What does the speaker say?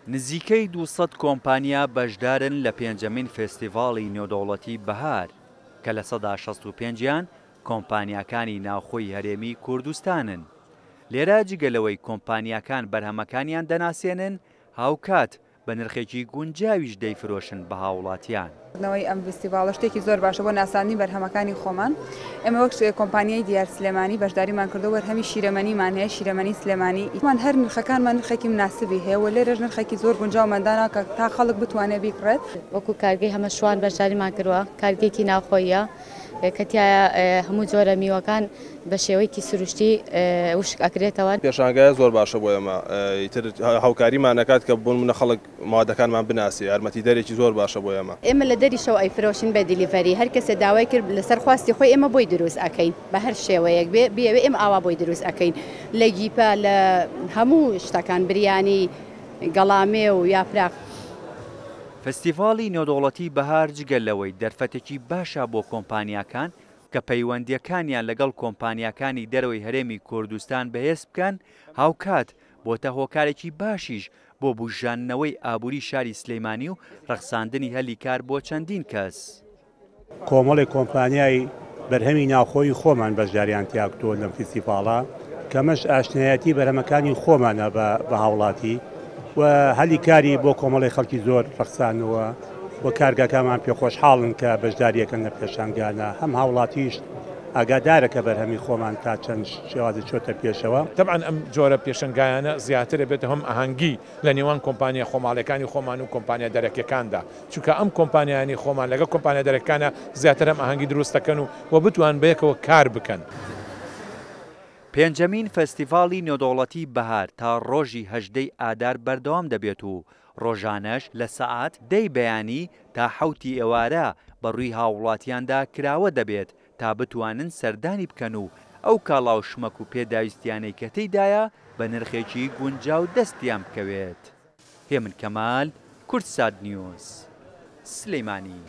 نزیکەی 200 کۆمپانیا بەشدارن لە پێنجەمین فێستیڤاڵی نێودەوڵەتی بەهار کە لە سەدا 65یان کۆمپانیاکانی ناوخۆی هەرێمی کوردستانن. لێرە جگەلەوەی کۆمپانیاکان بەرهەمەکانیان دەناسێنن، هاوکات بە نرخێکی گونجاویش دەیفرۆشن بە هاوڵاتیان. نەوەی ئەم فستیڤاڵە شتێکی زۆر باشە بۆ ناساندنی بەرهەمەکانی خۆمان. ئێمە وەک کۆمپانیای دیار سلێمانی بەشداریمان کردو وەرهەمی شیرەمەنیمان هەیە، شیرەمەنی سلێمانی ئیمان هەر نرخەکانمان نرخێکی مناسبی هەیە و لێرەش نرخێکی زۆر گونجاومەندانە کە تا خەڵک بتوانێت بیکڕێت. وەکو کارگەی هەمەشوان بەشداریمان کردووە، کارگێکی ناوخۆیە کەتیایە هەموو جۆرە میوەکان بە شێوەیەکی سروشتی وشک ئەکرێتەوە. پێشانگایە زۆر باشە بۆ ئێمە، هاوکاریمان نەکات کە بۆ منە خەڵک مادەکانمان بناسی، یارمەتی دەرێکی زۆر باشە بۆ ئێمە. ئێمە لە دەریشەوە ئەیفرۆشین بە دیلیڤەری، هەر کەسێ داوای کرد لەسەر خواستی خۆی ئێمە بۆی دروست ئەکەین بە هەر شێوەیەک بێوێ ئێمە ئاوا بۆی دروست ئەکەین لە گیپە لە هەموو شتەکان بریانی گەڵامێ و یاپراق. فستیڤاڵی نێودەوڵەتی بەهار جگەلەوەی دەرفەتێکی باشە بۆ کۆمپانیاکان کە پەیوەندیەکانیان لەگەڵ کۆمپانیاکانی دەرەوەی هەرێمی کوردستان بەهێز بکەن، هاوکات بۆتە هۆکارێکی باشیش بۆ بوژاننەوەی ئابووری شاری سلەیمانی و ڕەخساندنی هەلی کار بۆ چەندین کەس. کۆمەڵی کۆمپانیای بەرهەمی ناوخۆی خۆمان بەشداریان تیاکتۆ لەم فستیڤاڵە کەمەش ئاشنایەتی بەرهەمەکانی خۆمانە بە هاوڵاتی و هەلی کاری بۆ کۆمەڵی خەڵکی زۆر ڕەخسانەوە بۆ کارگاکانمان پێخۆشحاڵن کە بەشداریەکەن لە پێشانگانە هەم هاوڵاتیش ئاگادارەکە بەرهەمی خۆمان تا چەند شێوازی چۆتە پێشەوە. طبعاً ئەم جۆرە پێشنگایانە زیاتر بێت هەم ئاهەنگی لە نێوان کۆمپانیا خۆماڵەکانی خۆمان و کۆمپانیا دەرەکیەکاندا، چونکە ئەم کۆمپانیانی خۆمان لەگە کۆمپانیا دەرەکانە زیاتر ئەم ئاهەنگی دروستەکەن و بتوان بەیەکەوە کار بکەن. پێنجەمین فستیڤاڵی نێودەوڵەتی بەهار تا ڕۆژی 18 ئادار بەردەوام دەبێت و ڕۆژانەش لە سەعات 10 بەیانی تا 7 ئێوارە بەڕووی هاوڵاتیاندا کراوە دەبێت تا بتوانن سەردانی بکەن و ئەو کاڵاو شمەک و پێداویستیانەی کە تێیدایە بە نرخێکی گونجاو دەستیان بکەوێت. هێمن کەمال، کورتسات نیوز، سلەیمانی.